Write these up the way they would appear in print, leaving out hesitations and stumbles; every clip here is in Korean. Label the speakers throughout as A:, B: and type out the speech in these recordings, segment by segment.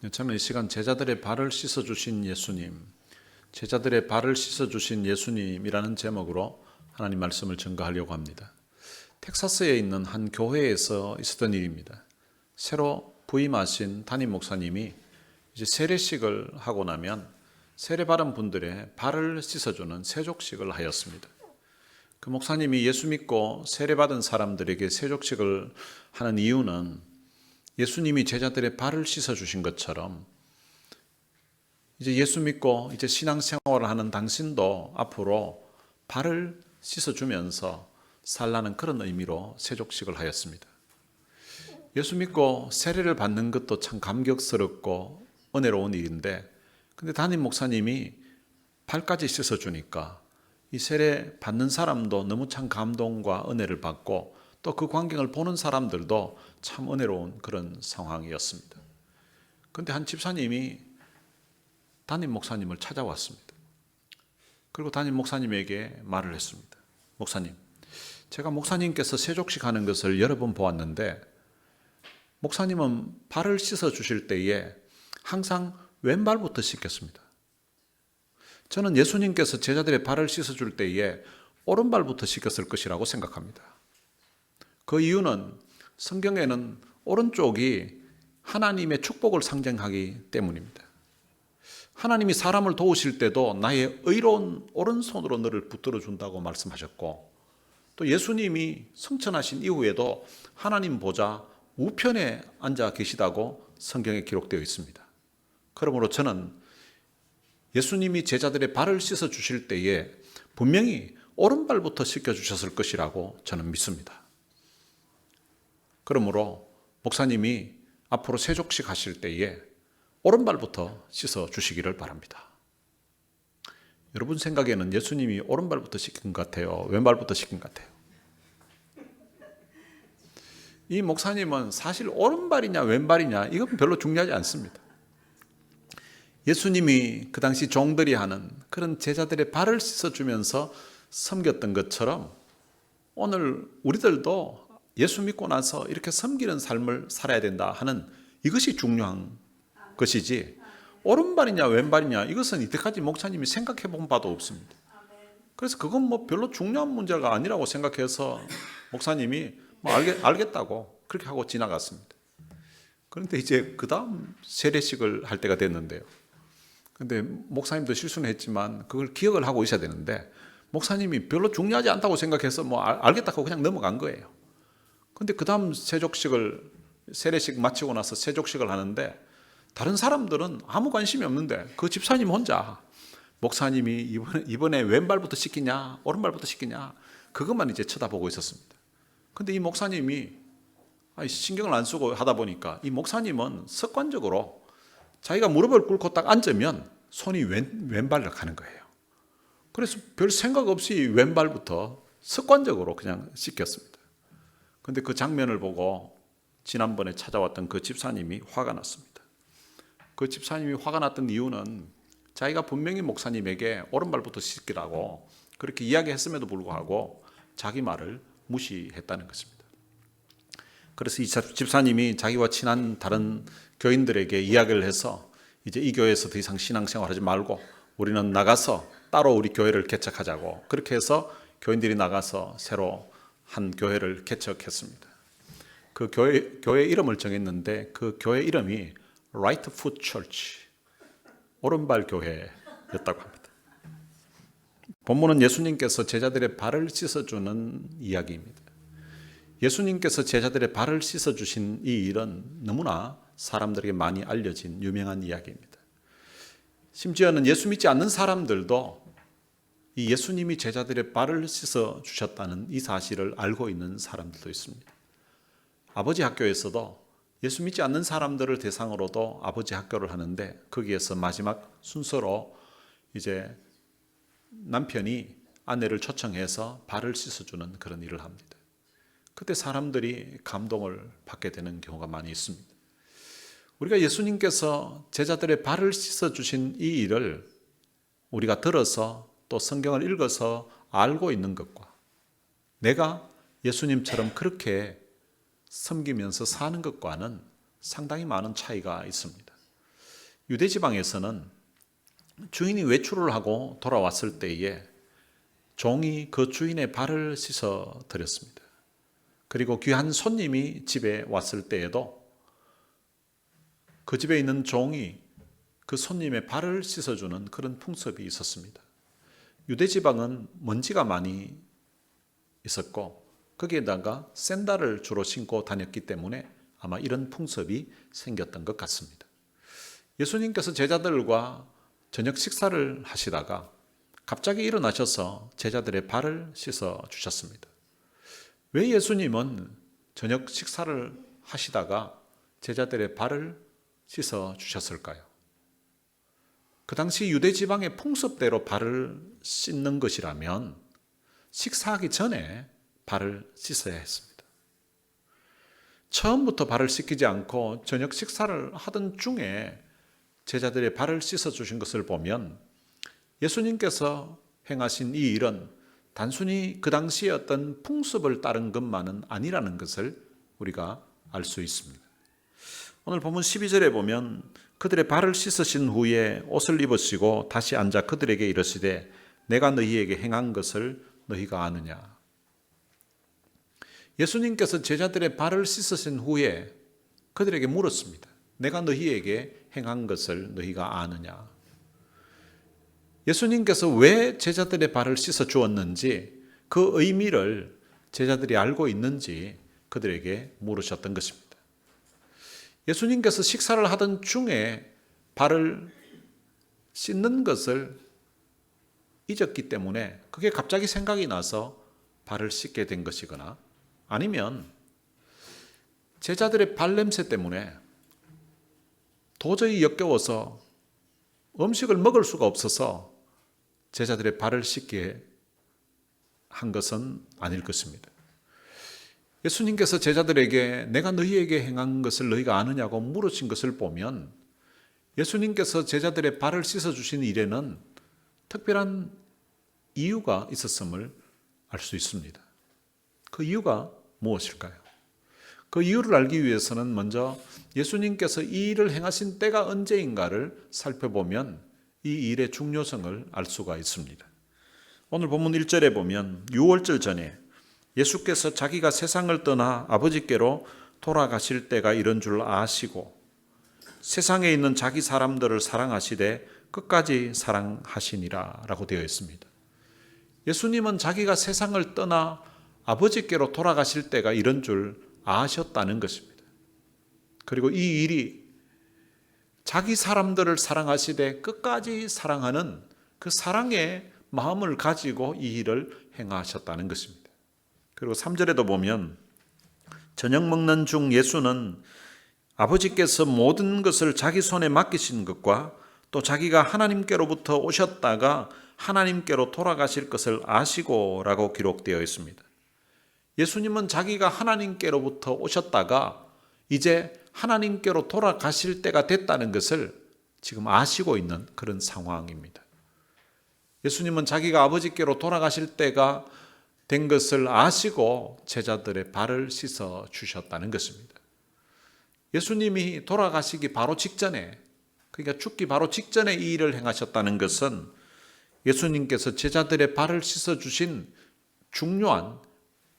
A: 저는 이 시간 제자들의 발을 씻어주신 예수님, 제자들의 발을 씻어주신 예수님이라는 제목으로 하나님 말씀을 전가하려고 합니다. 텍사스에 있는 한 교회에서 있었던 일입니다. 새로 부임하신 담임 목사님이 이제 세례식을 하고 나면 세례 받은 분들의 발을 씻어주는 세족식을 하였습니다. 그 목사님이 예수 믿고 세례 받은 사람들에게 세족식을 하는 이유는 예수님이 제자들의 발을 씻어주신 것처럼 이제 예수 믿고 이제 신앙생활을 하는 당신도 앞으로 발을 씻어주면서 살라는 그런 의미로 세족식을 하였습니다. 예수 믿고 세례를 받는 것도 참 감격스럽고 은혜로운 일인데, 근데 담임 목사님이 발까지 씻어주니까 이 세례 받는 사람도 너무 참 감동과 은혜를 받고 또 그 광경을 보는 사람들도 참 은혜로운 그런 상황이었습니다. 그런데 한 집사님이 담임 목사님을 찾아왔습니다. 그리고 담임 목사님에게 말을 했습니다. 목사님, 제가 목사님께서 세족식 하는 것을 여러 번 보았는데 목사님은 발을 씻어 주실 때에 항상 왼발부터 씻겼습니다. 저는 예수님께서 제자들의 발을 씻어 줄 때에 오른발부터 씻겼을 것이라고 생각합니다. 그 이유는 성경에는 오른쪽이 하나님의 축복을 상징하기 때문입니다. 하나님이 사람을 도우실 때도 나의 의로운 오른손으로 너를 붙들어 준다고 말씀하셨고, 또 예수님이 성천하신 이후에도 하나님 보좌 우편에 앉아 계시다고 성경에 기록되어 있습니다. 그러므로 저는 예수님이 제자들의 발을 씻어 주실 때에 분명히 오른발부터 씻겨 주셨을 것이라고 저는 믿습니다. 그러므로 목사님이 앞으로 세족식 하실 때에 오른발부터 씻어 주시기를 바랍니다. 여러분 생각에는 예수님이 오른발부터 씻긴 것 같아요? 왼발부터 씻긴 것 같아요? 이 목사님은 사실 오른발이냐 왼발이냐 이건 별로 중요하지 않습니다. 예수님이 그 당시 종들이 하는 그런 제자들의 발을 씻어주면서 섬겼던 것처럼 오늘 우리들도 예수 믿고 나서 이렇게 섬기는 삶을 살아야 된다 하는 이것이 중요한 것이지, 오른발이냐 왼발이냐 이것은 이때까지 목사님이 생각해 본 바도 없습니다. 그래서 그건 뭐 별로 중요한 문제가 아니라고 생각해서 목사님이 뭐 알겠다고 그렇게 하고 지나갔습니다. 그런데 이제 그 다음 세례식을 할 때가 됐는데요. 근데 목사님도 실수는 했지만 그걸 기억을 하고 있어야 되는데 목사님이 별로 중요하지 않다고 생각해서 뭐 알겠다고 그냥 넘어간 거예요. 근데 그 다음 세례식 마치고 나서 세족식을 하는데 다른 사람들은 아무 관심이 없는데 그 집사님 혼자 목사님이 이번에 왼발부터 씻기냐 오른발부터 씻기냐 그것만 이제 쳐다보고 있었습니다. 근데 이 목사님이 신경을 안 쓰고 하다 보니까 이 목사님은 습관적으로 자기가 무릎을 꿇고 딱 앉으면 손이 왼발로 가는 거예요. 그래서 별 생각 없이 왼발부터 습관적으로 그냥 씻겼습니다. 그런데 그 장면을 보고 지난번에 찾아왔던 그 집사님이 화가 났습니다. 그 집사님이 화가 났던 이유는 자기가 분명히 목사님에게 오른발부터 씻기라고 그렇게 이야기했음에도 불구하고 자기 말을 무시했다는 것입니다. 그래서 이 집사님이 자기와 친한 다른 교인들에게 이야기를 해서 이제 이 교회에서 더 이상 신앙생활하지 말고 우리는 나가서 따로 우리 교회를 개척하자고, 그렇게 해서 교인들이 나가서 새로 한 교회를 개척했습니다. 그 교회 이름을 정했는데 그 교회 이름이 Right Foot Church, 오른발 교회였다고 합니다. 본문은 예수님께서 제자들의 발을 씻어주는 이야기입니다. 예수님께서 제자들의 발을 씻어주신 이 일은 너무나 사람들에게 많이 알려진 유명한 이야기입니다. 심지어는 예수 믿지 않는 사람들도 이 예수님이 제자들의 발을 씻어주셨다는 이 사실을 알고 있는 사람들도 있습니다. 아버지 학교에서도 예수 믿지 않는 사람들을 대상으로도 아버지 학교를 하는데 거기에서 마지막 순서로 이제 남편이 아내를 초청해서 발을 씻어주는 그런 일을 합니다. 그때 사람들이 감동을 받게 되는 경우가 많이 있습니다. 우리가 예수님께서 제자들의 발을 씻어주신 이 일을 우리가 들어서 또 성경을 읽어서 알고 있는 것과 내가 예수님처럼 그렇게 섬기면서 사는 것과는 상당히 많은 차이가 있습니다. 유대 지방에서는 주인이 외출을 하고 돌아왔을 때에 종이 그 주인의 발을 씻어 드렸습니다. 그리고 귀한 손님이 집에 왔을 때에도 그 집에 있는 종이 그 손님의 발을 씻어주는 그런 풍습이 있었습니다. 유대 지방은 먼지가 많이 있었고 거기에다가 샌들을 주로 신고 다녔기 때문에 아마 이런 풍습이 생겼던 것 같습니다. 예수님께서 제자들과 저녁 식사를 하시다가 갑자기 일어나셔서 제자들의 발을 씻어 주셨습니다. 왜 예수님은 저녁 식사를 하시다가 제자들의 발을 씻어 주셨을까요? 그 당시 유대 지방의 풍습대로 발을 씻는 것이라면 식사하기 전에 발을 씻어야 했습니다. 처음부터 발을 씻기지 않고 저녁 식사를 하던 중에 제자들의 발을 씻어 주신 것을 보면 예수님께서 행하신 이 일은 단순히 그 당시의 어떤 풍습을 따른 것만은 아니라는 것을 우리가 알 수 있습니다. 오늘 본문 12절에 보면 그들의 발을 씻으신 후에 옷을 입으시고 다시 앉아 그들에게 이르시되 내가 너희에게 행한 것을 너희가 아느냐. 예수님께서 제자들의 발을 씻으신 후에 그들에게 물었습니다. 내가 너희에게 행한 것을 너희가 아느냐. 예수님께서 왜 제자들의 발을 씻어 주었는지 그 의미를 제자들이 알고 있는지 그들에게 물으셨던 것입니다. 예수님께서 식사를 하던 중에 발을 씻는 것을 잊었기 때문에 그게 갑자기 생각이 나서 발을 씻게 된 것이거나 아니면 제자들의 발냄새 때문에 도저히 역겨워서 음식을 먹을 수가 없어서 제자들의 발을 씻게 한 것은 아닐 것입니다. 예수님께서 제자들에게 내가 너희에게 행한 것을 너희가 아느냐고 물으신 것을 보면 예수님께서 제자들의 발을 씻어주신 일에는 특별한 이유가 있었음을 알 수 있습니다. 그 이유가 무엇일까요? 그 이유를 알기 위해서는 먼저 예수님께서 이 일을 행하신 때가 언제인가를 살펴보면 이 일의 중요성을 알 수가 있습니다. 오늘 본문 1절에 보면 유월절 전에 예수께서 자기가 세상을 떠나 아버지께로 돌아가실 때가 이런 줄 아시고 세상에 있는 자기 사람들을 사랑하시되 끝까지 사랑하시니라 라고 되어 있습니다. 예수님은 자기가 세상을 떠나 아버지께로 돌아가실 때가 이런 줄 아셨다는 것입니다. 그리고 이 일이 자기 사람들을 사랑하시되 끝까지 사랑하는 그 사랑의 마음을 가지고 이 일을 행하셨다는 것입니다. 그리고 3절에도 보면 저녁 먹는 중 예수는 아버지께서 모든 것을 자기 손에 맡기신 것과 또 자기가 하나님께로부터 오셨다가 하나님께로 돌아가실 것을 아시고 라고 기록되어 있습니다. 예수님은 자기가 하나님께로부터 오셨다가 이제 하나님께로 돌아가실 때가 됐다는 것을 지금 아시고 있는 그런 상황입니다. 예수님은 자기가 아버지께로 돌아가실 때가 된 것을 아시고 제자들의 발을 씻어 주셨다는 것입니다. 예수님이 돌아가시기 바로 직전에, 그러니까 죽기 바로 직전에 이 일을 행하셨다는 것은 예수님께서 제자들의 발을 씻어 주신 중요한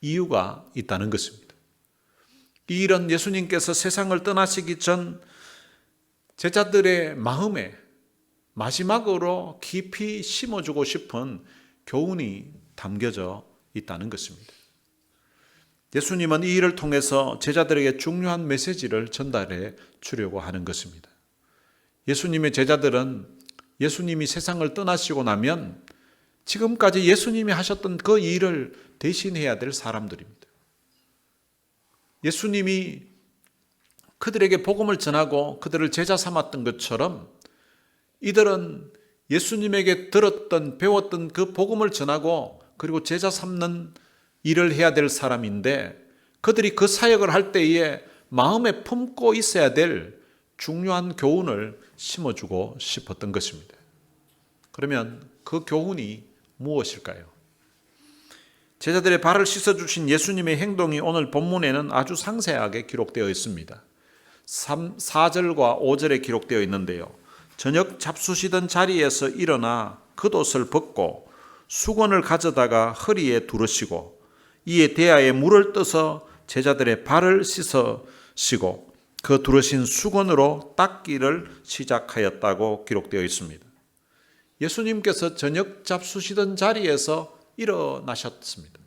A: 이유가 있다는 것입니다. 이 일은 예수님께서 세상을 떠나시기 전 제자들의 마음에 마지막으로 깊이 심어주고 싶은 교훈이 담겨져 있다는 것입니다. 예수님은 이 일을 통해서 제자들에게 중요한 메시지를 전달해 주려고 하는 것입니다. 예수님의 제자들은 예수님이 세상을 떠나시고 나면 지금까지 예수님이 하셨던 그 일을 대신해야 될 사람들입니다. 예수님이 그들에게 복음을 전하고 그들을 제자 삼았던 것처럼 이들은 예수님에게 들었던 배웠던 그 복음을 전하고 그리고 제자 삼는 일을 해야 될 사람인데 그들이 그 사역을 할 때에 마음에 품고 있어야 될 중요한 교훈을 심어주고 싶었던 것입니다. 그러면 그 교훈이 무엇일까요? 제자들의 발을 씻어주신 예수님의 행동이 오늘 본문에는 아주 상세하게 기록되어 있습니다. 4절과 5절에 기록되어 있는데요. 저녁 잡수시던 자리에서 일어나 겉옷을 벗고 수건을 가져다가 허리에 두르시고 이에 대야에 물을 떠서 제자들의 발을 씻으시고 그 두르신 수건으로 닦기를 시작하였다고 기록되어 있습니다. 예수님께서 저녁 잡수시던 자리에서 일어나셨습니다.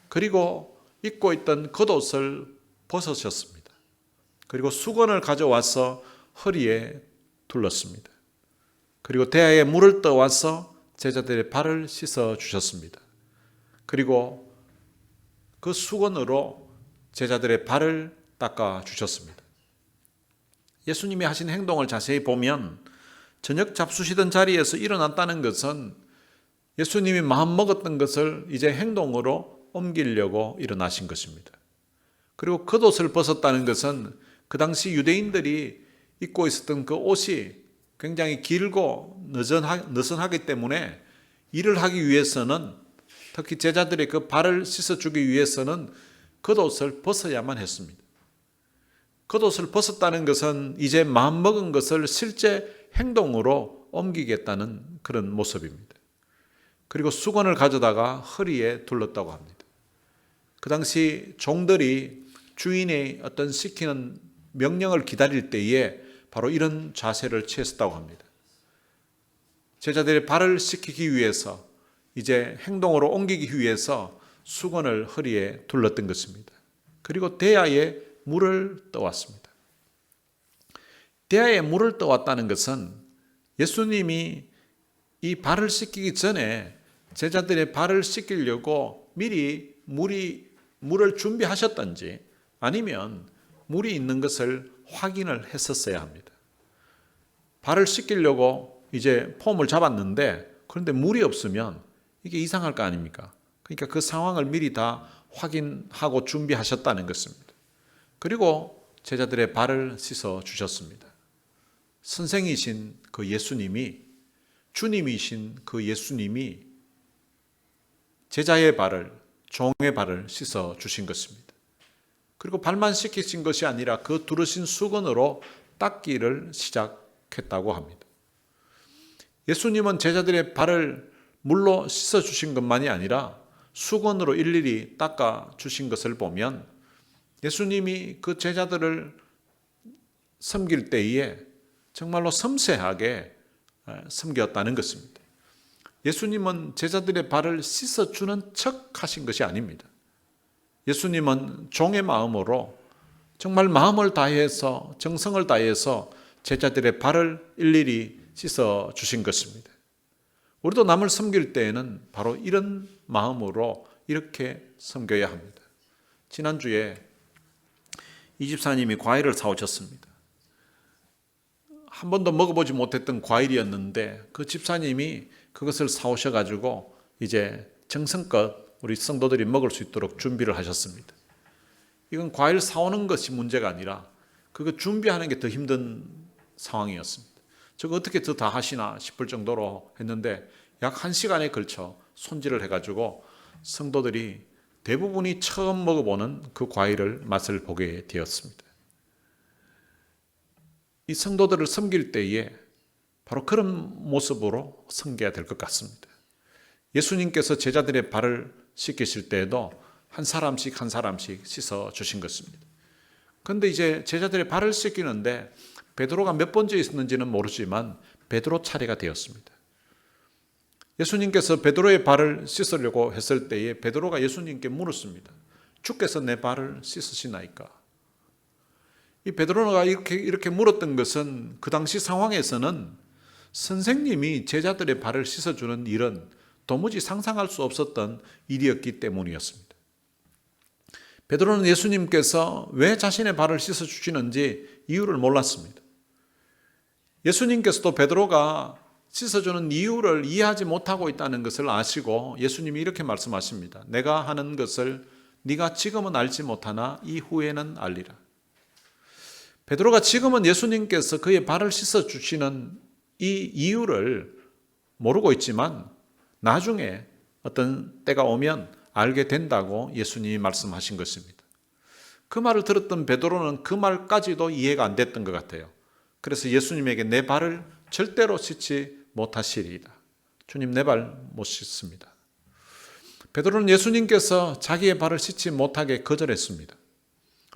A: 그리고 입고 있던 겉옷을 벗으셨습니다. 그리고 수건을 가져와서 허리에 둘렀습니다. 그리고 대야에 물을 떠와서 제자들의 발을 씻어 주셨습니다. 그리고 그 수건으로 제자들의 발을 닦아 주셨습니다. 예수님이 하신 행동을 자세히 보면 저녁 잡수시던 자리에서 일어났다는 것은 예수님이 마음 먹었던 것을 이제 행동으로 옮기려고 일어나신 것입니다. 그리고 겉옷을 벗었다는 것은 그 당시 유대인들이 입고 있었던 그 옷이 굉장히 길고 느슨하기 때문에 일을 하기 위해서는 특히 제자들의 그 발을 씻어주기 위해서는 겉옷을 벗어야만 했습니다. 겉옷을 벗었다는 것은 이제 마음먹은 것을 실제 행동으로 옮기겠다는 그런 모습입니다. 그리고 수건을 가져다가 허리에 둘렀다고 합니다. 그 당시 종들이 주인의 어떤 시키는 명령을 기다릴 때에 바로 이런 자세를 취했다고 합니다. 제자들의 발을 씻기기 위해서 이제 행동으로 옮기기 위해서 수건을 허리에 둘렀던 것입니다. 그리고 대야에 물을 떠왔습니다. 대야에 물을 떠왔다는 것은 예수님이 이 발을 씻기기 전에 제자들의 발을 씻기려고 미리 물을 준비하셨던지 아니면 물이 있는 것을 확인을 했었어야 합니다. 발을 씻기려고 이제 폼을 잡았는데 그런데 물이 없으면 이게 이상할 거 아닙니까? 그러니까 그 상황을 미리 다 확인하고 준비하셨다는 것입니다. 그리고 제자들의 발을 씻어 주셨습니다. 선생이신 그 예수님이, 주님이신 그 예수님이 제자의 발을, 종의 발을 씻어 주신 것입니다. 그리고 발만 씻기신 것이 아니라 그 두르신 수건으로 닦기를 시작했다고 합니다. 예수님은 제자들의 발을 물로 씻어 주신 것만이 아니라 수건으로 일일이 닦아 주신 것을 보면 예수님이 그 제자들을 섬길 때에 정말로 섬세하게 섬겼다는 것입니다. 예수님은 제자들의 발을 씻어주는 척 하신 것이 아닙니다. 예수님은 종의 마음으로 정말 마음을 다해서 정성을 다해서 제자들의 발을 일일이 씻어 주신 것입니다. 우리도 남을 섬길 때에는 바로 이런 마음으로 이렇게 섬겨야 합니다. 지난주에 이 집사님이 과일을 사오셨습니다. 한 번도 먹어보지 못했던 과일이었는데 그 집사님이 그것을 사오셔가지고 이제 정성껏 우리 성도들이 먹을 수 있도록 준비를 하셨습니다. 이건 과일 사오는 것이 문제가 아니라 그거 준비하는 게 더 힘든 상황이었습니다. 저거 어떻게 더 다 하시나 싶을 정도로 했는데 약 1시간에 걸쳐 손질을 해가지고 성도들이 대부분이 처음 먹어보는 그 과일을 맛을 보게 되었습니다. 이 성도들을 섬길 때에 바로 그런 모습으로 섬겨야 될 것 같습니다. 예수님께서 제자들의 발을 씻기실 때에도 한 사람씩 한 사람씩 씻어 주신 것입니다. 그런데 이제 제자들의 발을 씻기는데 베드로가 몇 번째 있었는지는 모르지만 베드로 차례가 되었습니다. 예수님께서 베드로의 발을 씻으려고 했을 때에 베드로가 예수님께 물었습니다. 주께서 내 발을 씻으시나이까? 이 베드로가 이렇게 물었던 것은 그 당시 상황에서는 선생님이 제자들의 발을 씻어주는 일은 도무지 상상할 수 없었던 일이었기 때문이었습니다. 베드로는 예수님께서 왜 자신의 발을 씻어주시는지 이유를 몰랐습니다. 예수님께서도 베드로가 씻어주는 이유를 이해하지 못하고 있다는 것을 아시고 예수님이 이렇게 말씀하십니다. 내가 하는 것을 네가 지금은 알지 못하나 이후에는 알리라. 베드로가 지금은 예수님께서 그의 발을 씻어주시는 이 이유를 모르고 있지만 나중에 어떤 때가 오면 알게 된다고 예수님이 말씀하신 것입니다. 그 말을 들었던 베드로는 그 말까지도 이해가 안 됐던 것 같아요. 그래서 예수님에게 내 발을 절대로 씻지 못하시리이다. 주님 내 발 못 씻습니다. 베드로는 예수님께서 자기의 발을 씻지 못하게 거절했습니다.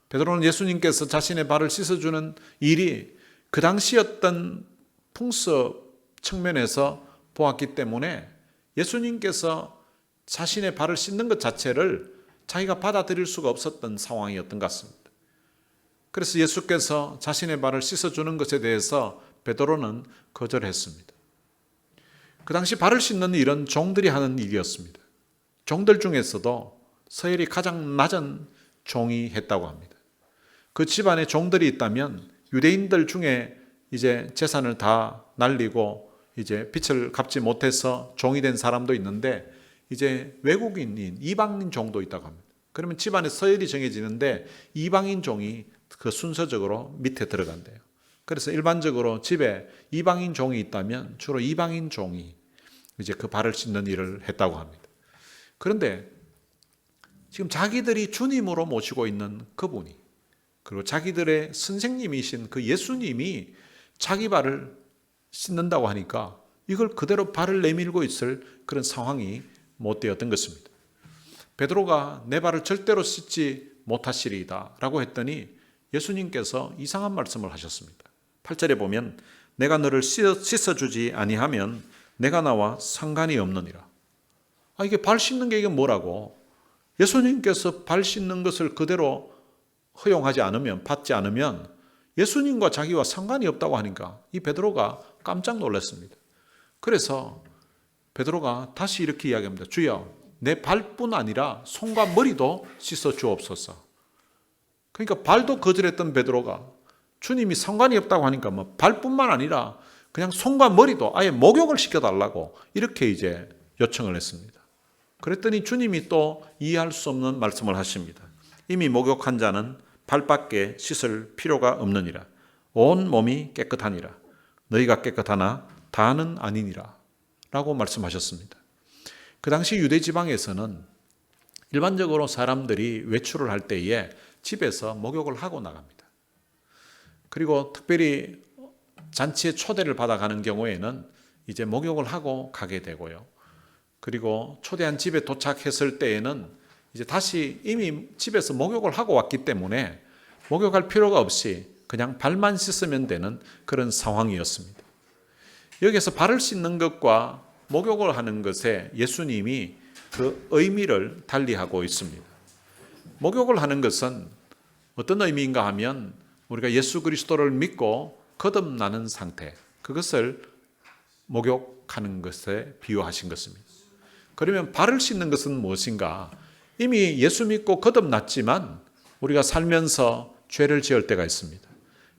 A: 베드로는 예수님께서 자신의 발을 씻어주는 일이 그 당시 어떤 풍습 측면에서 보았기 때문에 예수님께서 자신의 발을 씻는 것 자체를 자기가 받아들일 수가 없었던 상황이었던 것 같습니다. 그래서 예수께서 자신의 발을 씻어주는 것에 대해서 베드로는 거절했습니다. 그 당시 발을 씻는 일은 종들이 하는 일이었습니다. 종들 중에서도 서열이 가장 낮은 종이 했다고 합니다. 그 집안에 종들이 있다면 유대인들 중에 이제 재산을 다 날리고 이제 빚을 갚지 못해서 종이 된 사람도 있는데 이제 외국인인 이방인 종도 있다고 합니다. 그러면 집안에 서열이 정해지는데 이방인 종이 그 순서적으로 밑에 들어간대요. 그래서 일반적으로 집에 이방인 종이 있다면 주로 이방인 종이 이제 그 발을 씻는 일을 했다고 합니다. 그런데 지금 자기들이 주님으로 모시고 있는 그분이 그리고 자기들의 선생님이신 그 예수님이 자기 발을 씻는다고 하니까 이걸 그대로 발을 내밀고 있을 그런 상황이 못 되었던 것입니다. 베드로가 내 발을 절대로 씻지 못하시리이다 라고 했더니 예수님께서 이상한 말씀을 하셨습니다. 8절에 보면 내가 너를 씻어주지 아니하면 내가 나와 상관이 없느니라. 이게 발 씻는 게 이게 뭐라고? 예수님께서 발 씻는 것을 그대로 허용하지 않으면, 받지 않으면 예수님과 자기와 상관이 없다고 하니까 이 베드로가 깜짝 놀랐습니다. 그래서 베드로가 다시 이렇게 이야기합니다. 주여, 내 발뿐 아니라 손과 머리도 씻어 주옵소서. 그러니까 발도 거절했던 베드로가 주님이 상관이 없다고 하니까 뭐 발뿐만 아니라 그냥 손과 머리도 아예 목욕을 시켜달라고 이렇게 이제 요청을 했습니다. 그랬더니 주님이 또 이해할 수 없는 말씀을 하십니다. 이미 목욕한 자는 발밖에 씻을 필요가 없느니라. 온 몸이 깨끗하니라. 너희가 깨끗하나 다는 아니니라 라고 말씀하셨습니다. 그 당시 유대 지방에서는 일반적으로 사람들이 외출을 할 때에 집에서 목욕을 하고 나갑니다. 그리고 특별히 잔치에 초대를 받아가는 경우에는 이제 목욕을 하고 가게 되고요. 그리고 초대한 집에 도착했을 때에는 이제 다시 이미 집에서 목욕을 하고 왔기 때문에 목욕할 필요가 없이 그냥 발만 씻으면 되는 그런 상황이었습니다. 여기서 발을 씻는 것과 목욕을 하는 것에 예수님이 그 의미를 달리하고 있습니다. 목욕을 하는 것은 어떤 의미인가 하면 우리가 예수 그리스도를 믿고 거듭나는 상태, 그것을 목욕하는 것에 비유하신 것입니다. 그러면 발을 씻는 것은 무엇인가? 이미 예수 믿고 거듭났지만 우리가 살면서 죄를 지을 때가 있습니다.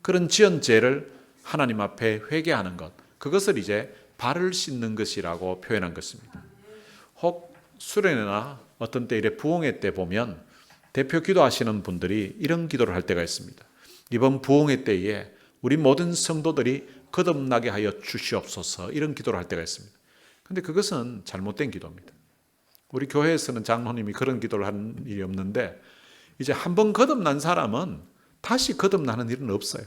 A: 그런 지은 죄를 하나님 앞에 회개하는 것, 그것을 이제 발을 씻는 것이라고 표현한 것입니다. 혹 수련회나 어떤 때 이래 부흥회 때 보면 대표 기도하시는 분들이 이런 기도를 할 때가 있습니다. 이번 부흥회 때에 우리 모든 성도들이 거듭나게 하여 주시옵소서, 이런 기도를 할 때가 있습니다. 그런데 그것은 잘못된 기도입니다. 우리 교회에서는 장로님이 그런 기도를 하는 일이 없는데 이제 한번 거듭난 사람은 다시 거듭나는 일은 없어요.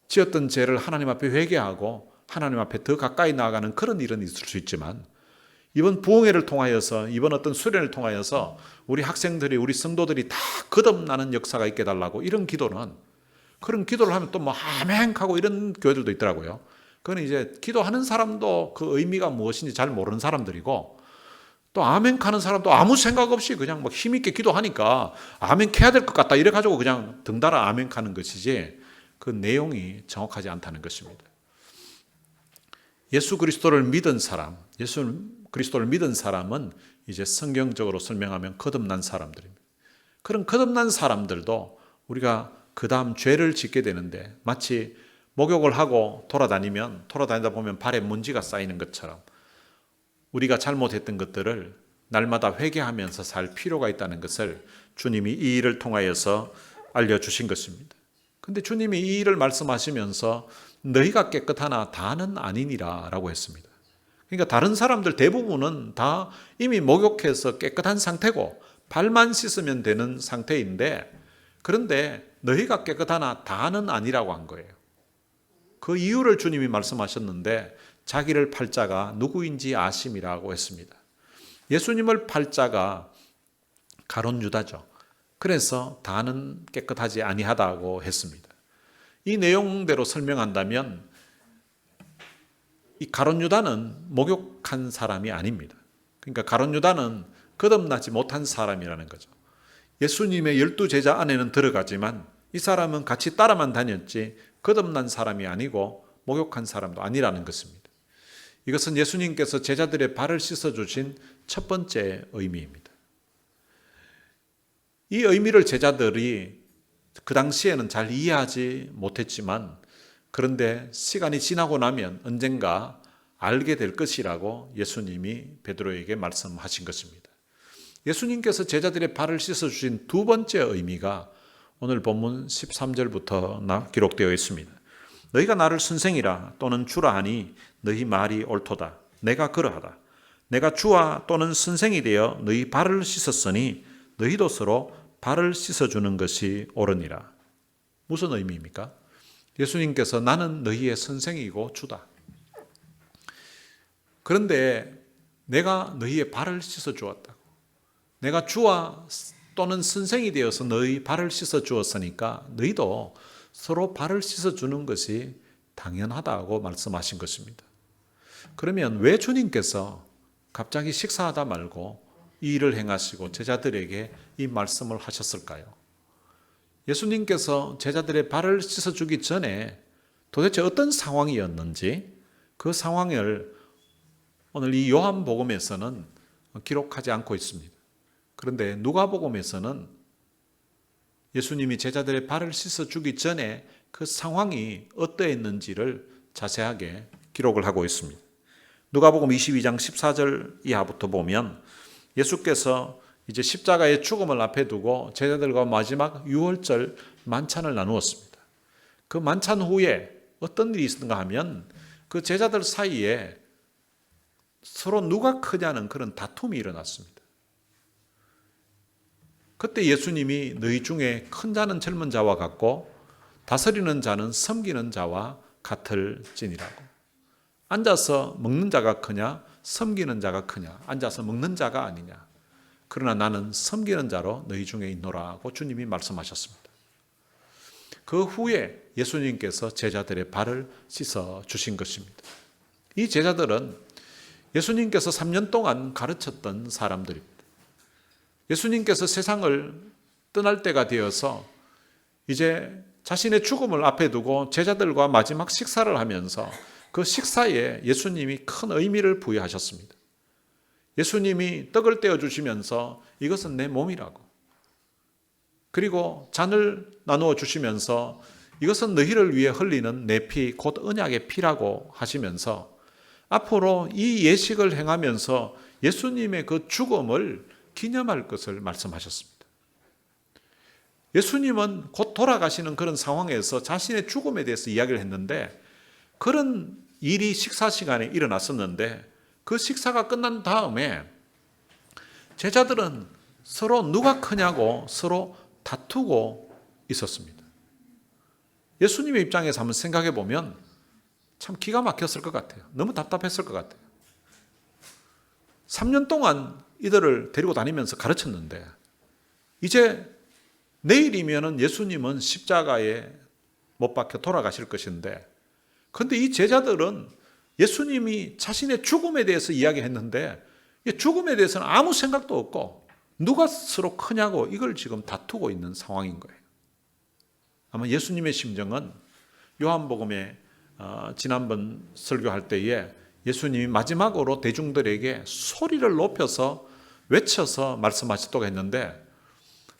A: 지었던 죄를 하나님 앞에 회개하고 하나님 앞에 더 가까이 나아가는 그런 일은 있을 수 있지만 이번 부흥회를 통하여서, 이번 어떤 수련을 통하여서 우리 학생들이, 우리 성도들이 다 거듭나는 역사가 있게 해달라고 이런 기도는, 그런 기도를 하면 또 뭐 아멘 하고 이런 교회들도 있더라고요. 그건 이제 기도하는 사람도 그 의미가 무엇인지 잘 모르는 사람들이고, 또 아멘 하는 사람도 아무 생각 없이 그냥 막 힘있게 기도하니까 아멘 해야 될 것 같다 이래가지고 그냥 덩달아 아멘 하는 것이지 그 내용이 정확하지 않다는 것입니다. 예수 그리스도를 믿은 사람, 예수 그리스도를 믿은 사람은 이제 성경적으로 설명하면 거듭난 사람들입니다. 그런 거듭난 사람들도 우리가 그 다음 죄를 짓게 되는데 마치 목욕을 하고 돌아다니다 보면 발에 먼지가 쌓이는 것처럼 우리가 잘못했던 것들을 날마다 회개하면서 살 필요가 있다는 것을 주님이 이 일을 통하여서 알려주신 것입니다. 그런데 주님이 이 일을 말씀하시면서 너희가 깨끗하나 다는 아니니라 라고 했습니다. 그러니까 다른 사람들 대부분은 다 이미 목욕해서 깨끗한 상태고 발만 씻으면 되는 상태인데, 그런데 너희가 깨끗하나 다는 아니라고 한 거예요. 그 이유를 주님이 말씀하셨는데 자기를 팔 자가 누구인지 아심이라고 했습니다. 예수님을 팔 자가 가룟 유다죠. 그래서 다는 깨끗하지 아니하다고 했습니다. 이 내용대로 설명한다면 이 가룟 유다는 목욕한 사람이 아닙니다. 그러니까 가룟 유다는 거듭나지 못한 사람이라는 거죠. 예수님의 12제자 안에는 들어가지만 이 사람은 같이 따라만 다녔지 거듭난 사람이 아니고 목욕한 사람도 아니라는 것입니다. 이것은 예수님께서 제자들의 발을 씻어주신 첫 번째 의미입니다. 이 의미를 제자들이 그 당시에는 잘 이해하지 못했지만 그런데 시간이 지나고 나면 언젠가 알게 될 것이라고 예수님이 베드로에게 말씀하신 것입니다. 예수님께서 제자들의 발을 씻어주신 두 번째 의미가 오늘 본문 13절부터 기록되어 있습니다. 너희가 나를 선생이라 또는 주라 하니 너희 말이 옳도다. 내가 그러하다. 내가 주와 또는 선생이 되어 너희 발을 씻었으니 너희도 서로 발을 씻어주는 것이 옳으니라. 무슨 의미입니까? 예수님께서 나는 너희의 선생이고 주다. 그런데 내가 너희의 발을 씻어주었다고. 내가 주와 또는 선생이 되어서 너희 발을 씻어주었으니까 너희도 서로 발을 씻어주는 것이 당연하다고 말씀하신 것입니다. 그러면 왜 주님께서 갑자기 식사하다 말고 이 일을 행하시고 제자들에게 이 말씀을 하셨을까요? 예수님께서 제자들의 발을 씻어주기 전에 도대체 어떤 상황이었는지 그 상황을 오늘 이 요한복음에서는 기록하지 않고 있습니다. 그런데 누가복음에서는 예수님이 제자들의 발을 씻어주기 전에 그 상황이 어떠했는지를 자세하게 기록을 하고 있습니다. 누가복음 22장 14절 이하부터 보면 예수께서 이제 십자가의 죽음을 앞에 두고 제자들과 마지막 유월절 만찬을 나누었습니다. 그 만찬 후에 어떤 일이 있었는가 하면 그 제자들 사이에 서로 누가 크냐는 그런 다툼이 일어났습니다. 그때 예수님이 너희 중에 큰 자는 젊은 자와 같고 다스리는 자는 섬기는 자와 같을지니라고. 앉아서 먹는 자가 크냐 섬기는 자가 크냐. 앉아서 먹는 자가 아니냐. 그러나 나는 섬기는 자로 너희 중에 있노라고 주님이 말씀하셨습니다. 그 후에 예수님께서 제자들의 발을 씻어 주신 것입니다. 이 제자들은 예수님께서 3년 동안 가르쳤던 사람들입니다. 예수님께서 세상을 떠날 때가 되어서 이제 자신의 죽음을 앞에 두고 제자들과 마지막 식사를 하면서 그 식사에 예수님이 큰 의미를 부여하셨습니다. 예수님이 떡을 떼어주시면서 이것은 내 몸이라고. 그리고 잔을 나누어 주시면서 이것은 너희를 위해 흘리는 내 피, 곧 언약의 피라고 하시면서 앞으로 이 예식을 행하면서 예수님의 그 죽음을 기념할 것을 말씀하셨습니다. 예수님은 곧 돌아가시는 그런 상황에서 자신의 죽음에 대해서 이야기를 했는데 그런 일이 식사 시간에 일어났었는데 그 식사가 끝난 다음에 제자들은 서로 누가 크냐고 서로 다투고 있었습니다. 예수님의 입장에서 한번 생각해 보면 참 기가 막혔을 것 같아요. 너무 답답했을 것 같아요. 3년 동안 이들을 데리고 다니면서 가르쳤는데 이제 내일이면 예수님은 십자가에 못 박혀 돌아가실 것인데 그런데 이 제자들은 예수님이 자신의 죽음에 대해서 이야기했는데 죽음에 대해서는 아무 생각도 없고 누가 스스로 크냐고 이걸 지금 다투고 있는 상황인 거예요. 아마 예수님의 심정은 요한복음에 지난번 설교할 때에 예수님이 마지막으로 대중들에게 소리를 높여서 외쳐서 말씀하셨다고 했는데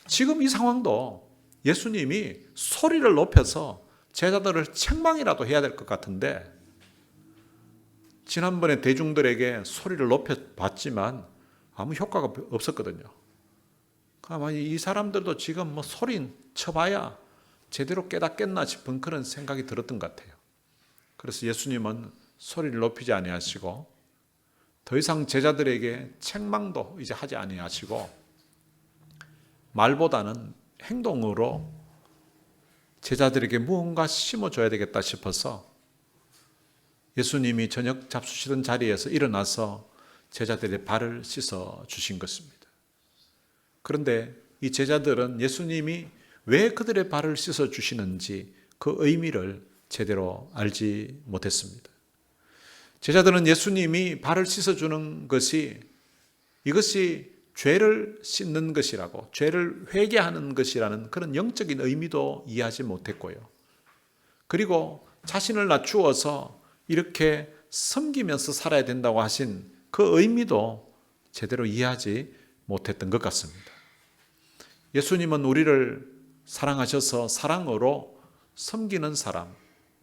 A: 지금 이 상황도 예수님이 소리를 높여서 제자들을 책망이라도 해야 될 것 같은데 지난번에 대중들에게 소리를 높여봤지만 아무 효과가 없었거든요. 아마 이 사람들도 지금 뭐 소리 쳐봐야 제대로 깨닫겠나 싶은 그런 생각이 들었던 것 같아요. 그래서 예수님은 소리를 높이지 아니하시고 더 이상 제자들에게 책망도 이제 하지 아니하시고 말보다는 행동으로 제자들에게 무언가 심어줘야 되겠다 싶어서 예수님이 저녁 잡수시던 자리에서 일어나서 제자들의 발을 씻어 주신 것입니다. 그런데 이 제자들은 예수님이 왜 그들의 발을 씻어 주시는지 그 의미를 제대로 알지 못했습니다. 제자들은 예수님이 발을 씻어 주는 것이 이것이 죄를 씻는 것이라고, 죄를 회개하는 것이라는 그런 영적인 의미도 이해하지 못했고요. 그리고 자신을 낮추어서 이렇게 섬기면서 살아야 된다고 하신 그 의미도 제대로 이해하지 못했던 것 같습니다. 예수님은 우리를 사랑하셔서 사랑으로 섬기는 사람,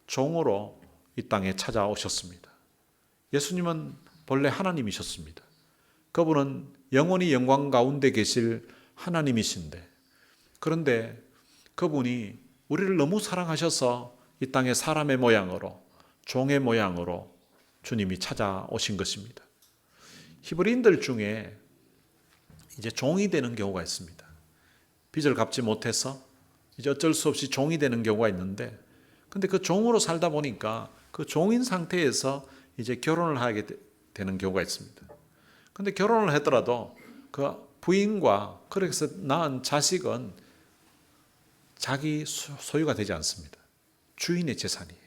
A: 종으로 이 땅에 찾아오셨습니다. 예수님은 본래 하나님이셨습니다. 그분은 영원히 영광 가운데 계실 하나님이신데, 그런데 그분이 우리를 너무 사랑하셔서 이 땅에 사람의 모양으로, 종의 모양으로 주님이 찾아오신 것입니다. 히브리인들 중에 이제 종이 되는 경우가 있습니다. 빚을 갚지 못해서 이제 어쩔 수 없이 종이 되는 경우가 있는데, 근데 그 종으로 살다 보니까 그 종인 상태에서 이제 결혼을 하게 되는 경우가 있습니다. 근데 결혼을 하더라도 그 부인과 그렇게 낳은 자식은 자기 소유가 되지 않습니다. 주인의 재산이에요.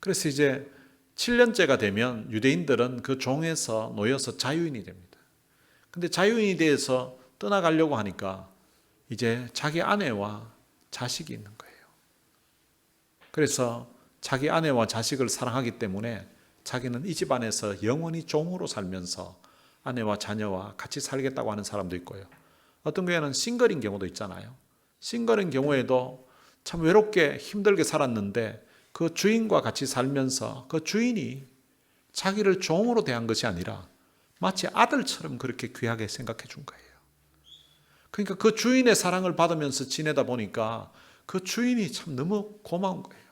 A: 그래서 이제 7년째가 되면 유대인들은 그 종에서 놓여서 자유인이 됩니다. 근데 자유인이 돼서 떠나가려고 하니까 이제 자기 아내와 자식이 있는 거예요. 그래서 자기 아내와 자식을 사랑하기 때문에 자기는 이 집안에서 영원히 종으로 살면서 아내와 자녀와 같이 살겠다고 하는 사람도 있고요. 어떤 경우에는 싱글인 경우도 있잖아요. 싱글인 경우에도 참 외롭게 힘들게 살았는데 그 주인과 같이 살면서 그 주인이 자기를 종으로 대한 것이 아니라 마치 아들처럼 그렇게 귀하게 생각해 준 거예요. 그러니까 그 주인의 사랑을 받으면서 지내다 보니까 그 주인이 참 너무 고마운 거예요.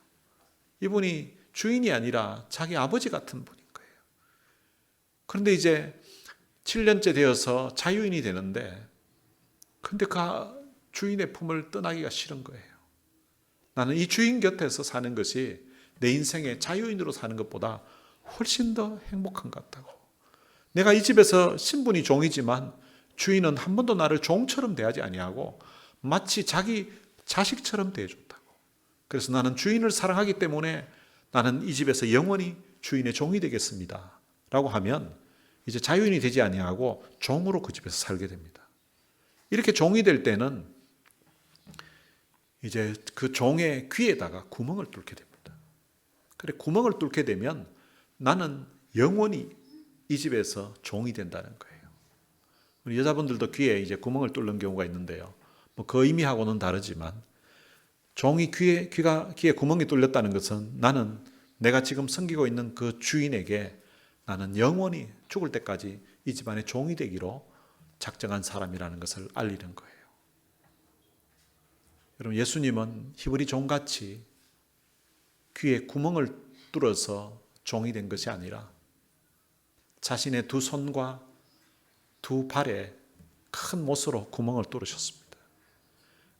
A: 이분이 주인이 아니라 자기 아버지 같은 분인 거예요. 그런데 이제 7년째 되어서 자유인이 되는데, 근데 그 주인의 품을 떠나기가 싫은 거예요. 나는 이 주인 곁에서 사는 것이 내 인생의 자유인으로 사는 것보다 훨씬 더 행복한 것 같다고. 내가 이 집에서 신분이 종이지만 주인은 한 번도 나를 종처럼 대하지 아니하고 마치 자기 자식처럼 대해줬다고. 그래서 나는 주인을 사랑하기 때문에 나는 이 집에서 영원히 주인의 종이 되겠습니다 라고 하면 이제 자유인이 되지 아니하고 종으로 그 집에서 살게 됩니다. 이렇게 종이 될 때는 이제 그 종의 귀에다가 구멍을 뚫게 됩니다. 그래, 구멍을 뚫게 되면 나는 영원히 이 집에서 종이 된다는 거예요. 우리 여자분들도 귀에 이제 구멍을 뚫는 경우가 있는데요. 뭐 그 의미하고는 다르지만 종이 귀에 구멍이 뚫렸다는 것은 나는 내가 지금 섬기고 있는 그 주인에게 나는 영원히 죽을 때까지 이 집안의 종이 되기로 작정한 사람이라는 것을 알리는 거예요. 여러분, 예수님은 히브리 종같이 귀에 구멍을 뚫어서 종이 된 것이 아니라 자신의 두 손과 두 발에 큰 못으로 구멍을 뚫으셨습니다.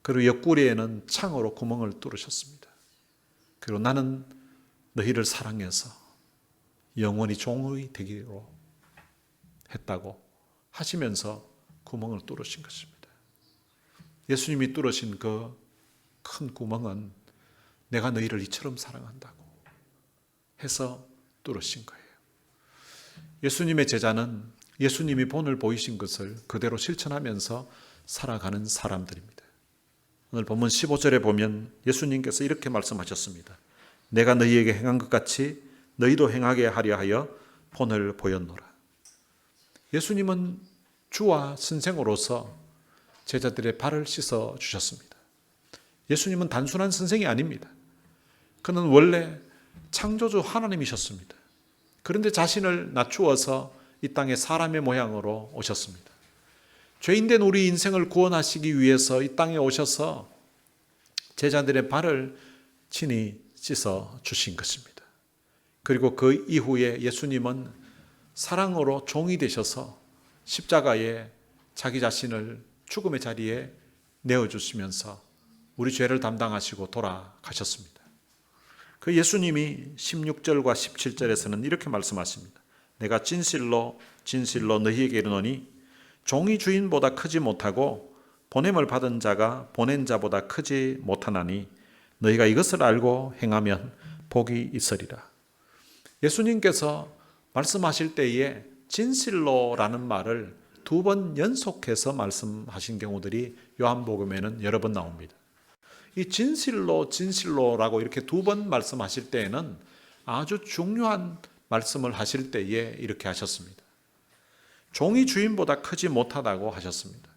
A: 그리고 옆구리에는 창으로 구멍을 뚫으셨습니다. 그리고 나는 너희를 사랑해서 영원히 종이 되기로 했다고 하시면서 구멍을 뚫으신 것입니다. 예수님이 뚫으신 그 큰 구멍은 내가 너희를 이처럼 사랑한다고 해서 뚫으신 거예요. 예수님의 제자는 예수님이 본을 보이신 것을 그대로 실천하면서 살아가는 사람들입니다. 오늘 본문 15절에 보면 예수님께서 이렇게 말씀하셨습니다. 내가 너희에게 행한 것 같이 너희도 행하게 하려 하여 본을 보였노라. 예수님은 주와 선생으로서 제자들의 발을 씻어 주셨습니다. 예수님은 단순한 선생이 아닙니다. 그는 원래 창조주 하나님이셨습니다. 그런데 자신을 낮추어서 이 땅에 사람의 모양으로 오셨습니다. 죄인된 우리 인생을 구원하시기 위해서 이 땅에 오셔서 제자들의 발을 친히 씻어 주신 것입니다. 그리고 그 이후에 예수님은 사랑으로 종이 되셔서 십자가에 자기 자신을 죽음의 자리에 내어주시면서 우리 죄를 담당하시고 돌아가셨습니다. 그 예수님이 16절과 17절에서는 이렇게 말씀하십니다. 내가 진실로 진실로 너희에게 이르노니 종이 주인보다 크지 못하고 보냄을 받은 자가 보낸 자보다 크지 못하나니 너희가 이것을 알고 행하면 복이 있으리라. 예수님께서 말씀하실 때에 진실로라는 말을 2번 연속해서 말씀하신 경우들이 요한복음에는 여러 번 나옵니다. 이 진실로 진실로라고 이렇게 2번 말씀하실 때에는 아주 중요한 말씀을 하실 때에 이렇게 하셨습니다. 종이 주인보다 크지 못하다고 하셨습니다.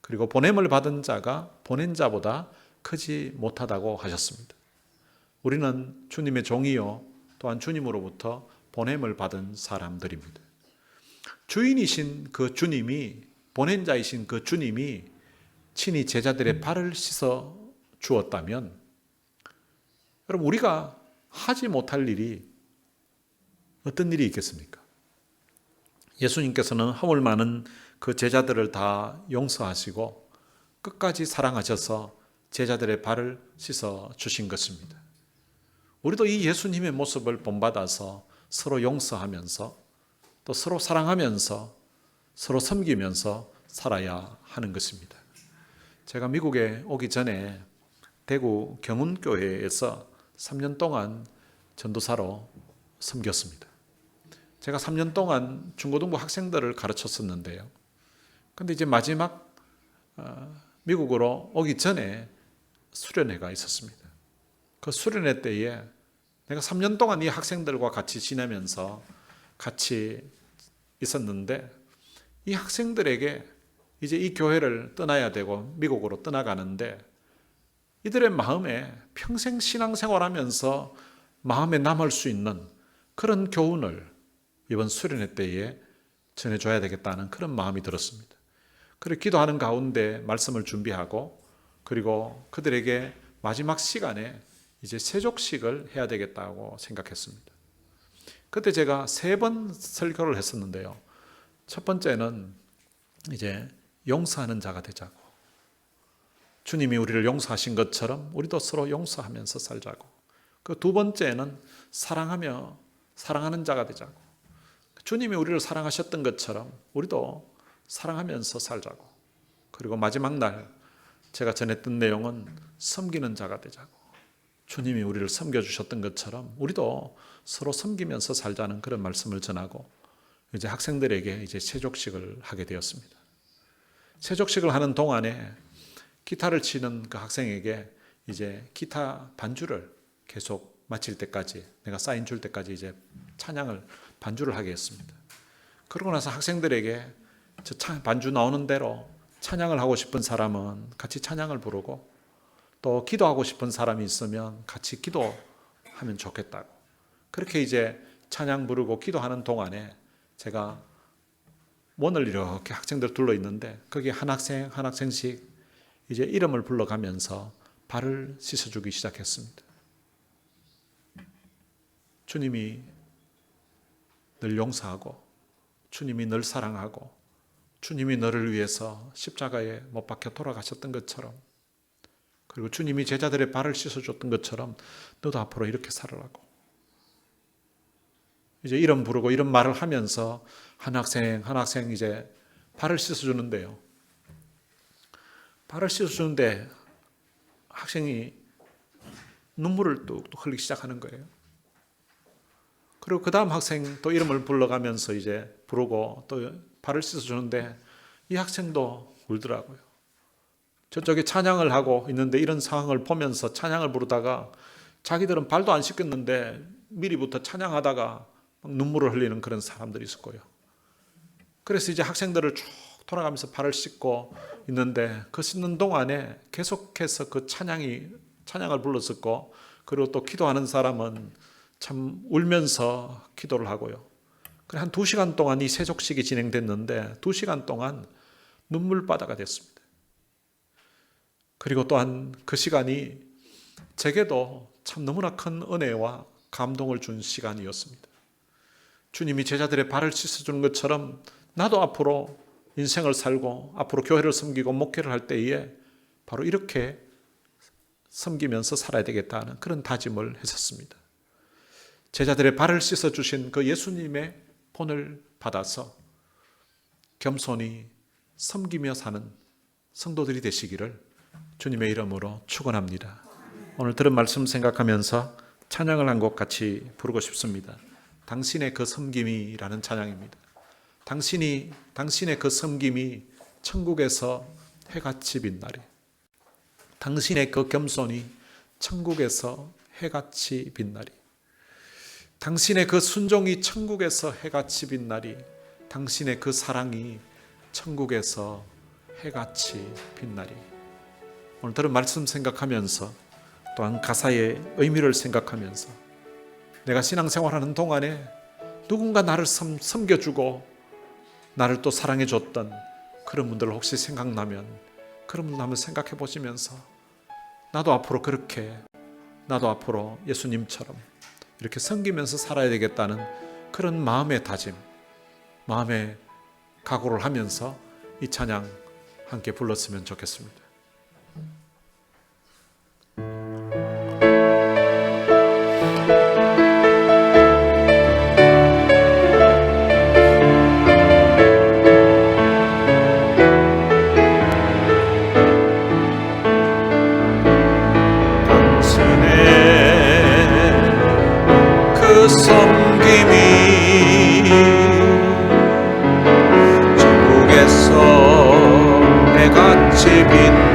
A: 그리고 보냄을 받은 자가 보낸 자보다 크지 못하다고 하셨습니다. 우리는 주님의 종이요 또한 주님으로부터 보냄을 받은 사람들입니다. 주인이신 그 주님이, 보낸 자이신 그 주님이 친히 제자들의 발을 씻어 주었다면 여러분, 우리가 하지 못할 일이 어떤 일이 있겠습니까? 예수님께서는 허물 많은 그 제자들을 다 용서하시고 끝까지 사랑하셔서 제자들의 발을 씻어 주신 것입니다. 우리도 이 예수님의 모습을 본받아서 서로 용서하면서 또 서로 사랑하면서 서로 섬기면서 살아야 하는 것입니다. 제가 미국에 오기 전에 대구 경운교회에서 3년 동안 전도사로 섬겼습니다. 제가 3년 동안 중고등부 학생들을 가르쳤었는데요. 근데 이제 마지막 미국으로 오기 전에 수련회가 있었습니다. 그 수련회 때에 내가 3년 동안 이 학생들과 같이 지내면서 같이 있었는데 이 학생들에게 이제 이 교회를 떠나야 되고 미국으로 떠나가는데 이들의 마음에 평생 신앙생활하면서 마음에 남을 수 있는 그런 교훈을 이번 수련회 때에 전해줘야 되겠다는 그런 마음이 들었습니다. 그래서 기도하는 가운데 말씀을 준비하고 그리고 그들에게 마지막 시간에 이제 세족식을 해야 되겠다고 생각했습니다. 그때 제가 3번 설교를 했었는데요. 첫 번째는 이제 용서하는 자가 되자고. 주님이 우리를 용서하신 것처럼 우리도 서로 용서하면서 살자고. 그 2번째는 사랑하며 사랑하는 자가 되자고. 주님이 우리를 사랑하셨던 것처럼 우리도 사랑하면서 살자고. 그리고 마지막 날 제가 전했던 내용은 섬기는 자가 되자고. 주님이 우리를 섬겨주셨던 것처럼 우리도 서로 섬기면서 살자는 그런 말씀을 전하고 이제 학생들에게 이제 세족식을 하게 되었습니다. 세족식을 하는 동안에 기타를 치는 그 학생에게 이제 기타 반주를 계속 마칠 때까지 내가 사인 줄 때까지 이제 찬양을 반주를 하게 했습니다. 그러고 나서 학생들에게 저 반주 나오는 대로 찬양을 하고 싶은 사람은 같이 찬양을 부르고 또 기도하고 싶은 사람이 있으면 같이 기도하면 좋겠다고. 그렇게 이제 찬양 부르고 기도하는 동안에 제가 문을 이렇게 학생들 둘러 있는데 거기 한 학생씩 이제 이름을 불러가면서 발을 씻어주기 시작했습니다. 주님이 늘 용서하고 주님이 늘 사랑하고 주님이 너를 위해서 십자가에 못 박혀 돌아가셨던 것처럼 그리고 주님이 제자들의 발을 씻어줬던 것처럼 너도 앞으로 이렇게 살아라고. 이제 이름 부르고 이런 말을 하면서 한 학생 이제 발을 씻어주는데요. 발을 씻어주는데 학생이 눈물을 뚝뚝 흘리기 시작하는 거예요. 그리고 그 다음 학생 또 이름을 불러가면서 이제 부르고 또 발을 씻어주는데 이 학생도 울더라고요. 저쪽에 찬양을 하고 있는데 이런 상황을 보면서 찬양을 부르다가 자기들은 발도 안 씻겼는데 미리부터 찬양하다가 막 눈물을 흘리는 그런 사람들이 있을 거예요. 그래서 이제 학생들을 쭉 돌아가면서 발을 씻고 있는데 그 씻는 동안에 계속해서 그 찬양을 불렀었고 그리고 또 기도하는 사람은 참 울면서 기도를 하고요. 그래 한 2시간 동안 이 세족식이 진행됐는데 2시간 동안 눈물바다가 됐습니다. 그리고 또한 그 시간이 제게도 참 너무나 큰 은혜와 감동을 준 시간이었습니다. 주님이 제자들의 발을 씻어주는 것처럼 나도 앞으로 인생을 살고 앞으로 교회를 섬기고 목회를 할 때에 바로 이렇게 섬기면서 살아야 되겠다는 그런 다짐을 했었습니다. 제자들의 발을 씻어주신 그 예수님의 본을 받아서 겸손히 섬기며 사는 성도들이 되시기를 주님의 이름으로 축원합니다. 오늘 들은 말씀 생각하면서 찬양을 한 곡 같이 부르고 싶습니다. 당신의 그 섬김이라는 찬양입니다. 당신의 그 섬김이 천국에서 해같이 빛나리. 당신의 그 겸손이 천국에서 해같이 빛나리. 당신의 그 순종이 천국에서 해같이 빛나리. 당신의 그 사랑이 천국에서 해같이 빛나리. 오늘 들은 말씀 생각하면서 또한 가사의 의미를 생각하면서 내가 신앙생활하는 동안에 누군가 나를 섬겨주고 나를 또 사랑해줬던 그런 분들 혹시 생각나면 그런 분들 한번 생각해 보시면서 나도 앞으로 예수님처럼 이렇게 섬기면서 살아야 되겠다는 그런 마음의 다짐, 마음의 각오를 하면서 이 찬양 함께 불렀으면 좋겠습니다.
B: 그 섬김이 천국에서 해같이 빛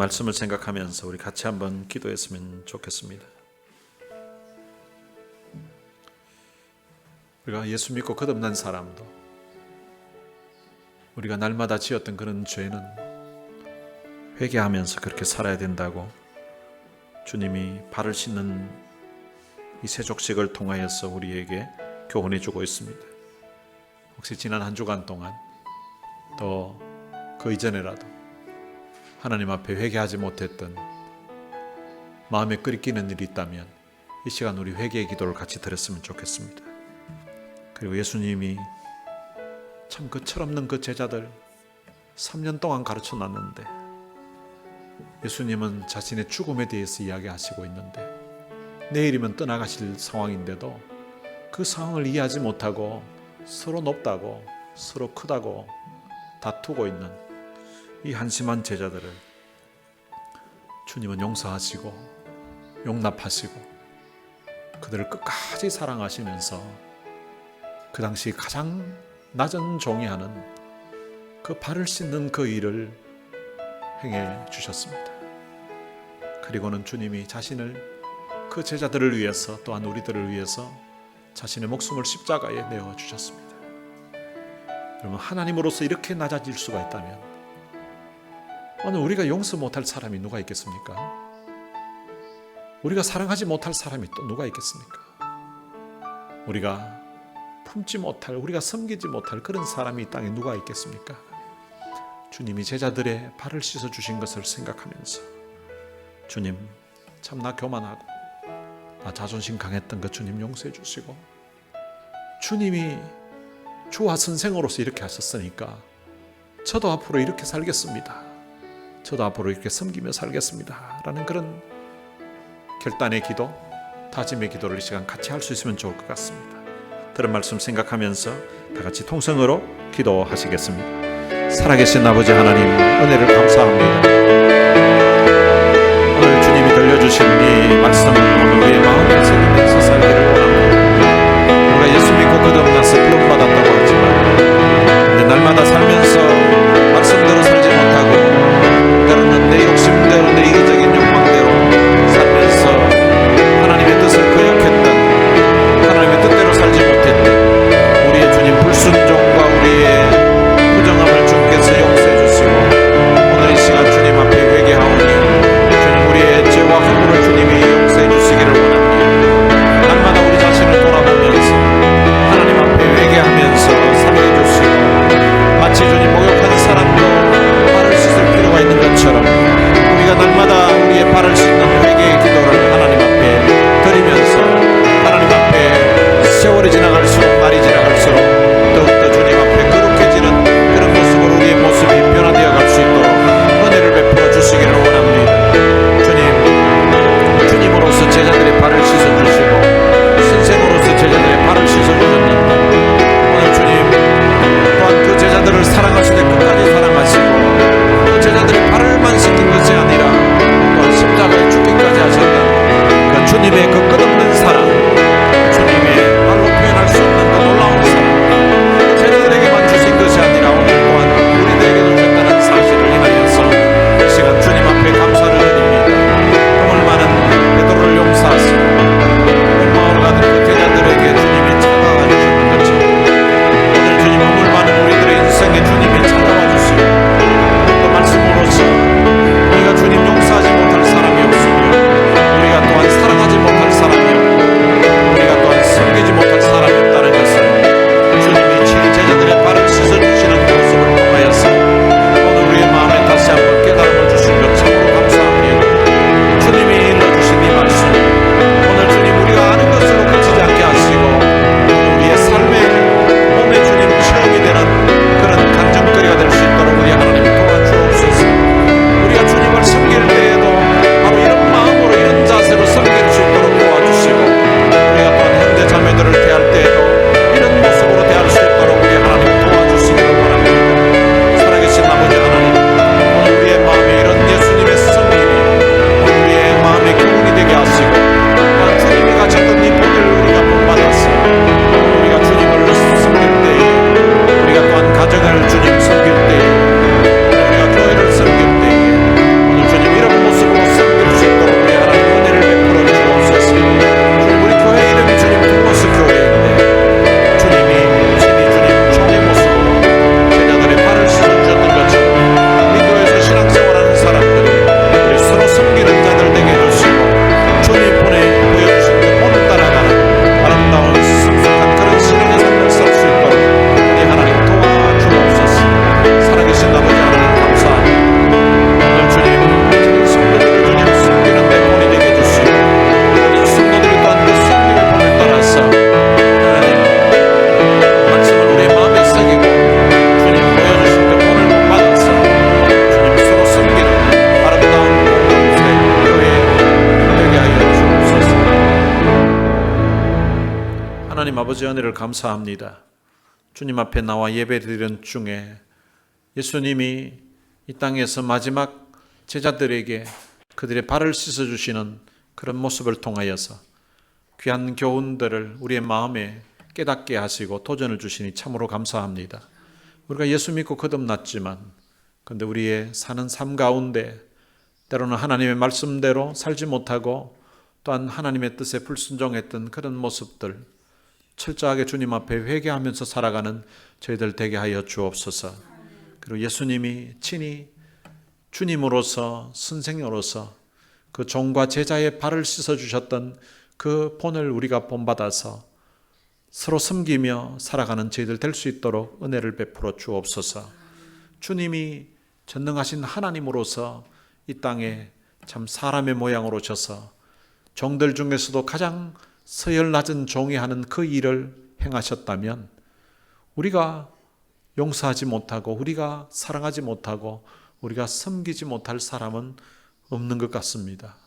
A: 말씀을 생각하면서 우리 같이 한번 기도했으면 좋겠습니다. 우리가 예수 믿고 거듭난 사람도 우리가 날마다 지었던 그런 죄는 회개하면서 그렇게 살아야 된다고 주님이 발을 씻는 이 세족식을 통하여서 우리에게 교훈해 주고 있습니다. 혹시 지난 한 주간 동안 또 그 이전에라도 하나님 앞에 회개하지 못했던 마음에 끓이끼는 일이 있다면 이 시간 우리 회개의 기도를 같이 드렸으면 좋겠습니다. 그리고 예수님이 참 그 철없는 그 제자들 3년 동안 가르쳐 놨는데 예수님은 자신의 죽음에 대해서 이야기하시고 있는데 내일이면 떠나가실 상황인데도 그 상황을 이해하지 못하고 서로 높다고 서로 크다고 다투고 있는 이 한심한 제자들을 주님은 용서하시고 용납하시고 그들을 끝까지 사랑하시면서 그 당시 가장 낮은 종이 하는 그 발을 씻는 그 일을 행해 주셨습니다. 그리고는 주님이 자신을 그 제자들을 위해서 또한 우리들을 위해서 자신의 목숨을 십자가에 내어 주셨습니다. 여러분, 하나님으로서 이렇게 낮아질 수가 있다면 오늘 우리가 용서 못할 사람이 누가 있겠습니까? 우리가 사랑하지 못할 사람이 또 누가 있겠습니까? 우리가 품지 못할, 우리가 섬기지 못할 그런 사람이 이 땅에 누가 있겠습니까? 주님이 제자들의 발을 씻어 주신 것을 생각하면서 주님, 참 나 교만하고 나 자존심 강했던 그 주님 용서해 주시고 주님이 주와 선생으로서 이렇게 하셨으니까 저도 앞으로 이렇게 살겠습니다. 저도 앞으로 이렇게 섬기며 살겠습니다. 라는 그런 결단의 기도, 다짐의 기도를 이 시간 같이 할 수 있으면 좋을 것 같습니다. 들은 말씀 생각하면서 다 같이 통성으로 기도하시겠습니다. 살아계신 아버지 하나님, 은혜를 감사합니다. 오늘 주님이 들려주신 이 말씀은 오늘 우리의 마음에 새기면서 살기를 원합니다. 우리가 예수 믿고 거듭나서 구원받았다고 하지만 이제 날마다 살면서 말씀대로 살지 못하고 때로는 내 욕심대로 내 이기적인 욕망대로 살면서 하나님의 뜻을 거역했던, 하나님의 뜻대로 살지 못했던 우리의 주님 불순종과 우리의 부정함을 주께서 용서해 주시고 오늘 이 시간 주님 앞에 회개하오니 주님 우리의 죄와 허물을 주님이 용서해 주시기를 원합니다. 날마다 우리 아버지 은혜를 감사합니다. 주님 앞에 나와 예배드리는 중에 예수님이 이 땅에서 마지막 제자들에게 그들의 발을 씻어주시는 그런 모습을 통하여서 귀한 교훈들을 우리의 마음에 깨닫게 하시고 도전을 주시니 참으로 감사합니다. 우리가 예수 믿고 거듭났지만 그런데 우리의 사는 삶 가운데 때로는 하나님의 말씀대로 살지 못하고 또한 하나님의 뜻에 불순종했던 그런 모습들 철저하게 주님 앞에 회개하면서 살아가는 저희들 되게 하여 주옵소서. 그리고 예수님이 친히 주님으로서 선생으로서 그 종과 제자의 발을 씻어주셨던 그 본을 우리가 본받아서 서로 섬기며 살아가는 저희들 될 수 있도록 은혜를 베풀어 주옵소서. 주님이 전능하신 하나님으로서 이 땅에 참 사람의 모양으로 오셔서 종들 중에서도 가장 서열 낮은 종이 하는 그 일을 행하셨다면 우리가 용서하지 못하고 우리가 사랑하지 못하고 우리가 섬기지 못할 사람은 없는 것 같습니다.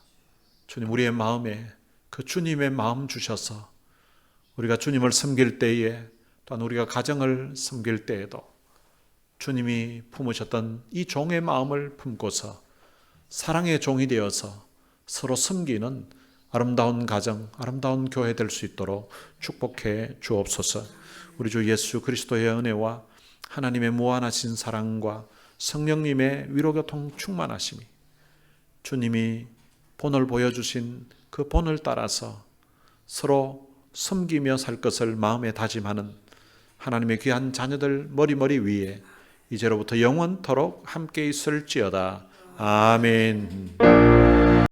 A: 주님, 우리의 마음에 그 주님의 마음 주셔서 우리가 주님을 섬길 때에 또한 우리가 가정을 섬길 때에도 주님이 품으셨던 이 종의 마음을 품고서 사랑의 종이 되어서 서로 섬기는 아름다운 가정, 아름다운 교회 될 수 있도록 축복해 주옵소서. 우리 주 예수 그리스도의 은혜와 하나님의 무한하신 사랑과 성령님의 위로교통 충만하심이 주님이 본을 보여주신 그 본을 따라서 서로 섬기며 살 것을 마음에 다짐하는 하나님의 귀한 자녀들 머리머리 위에 이제로부터 영원토록 함께 있을지어다. 아멘.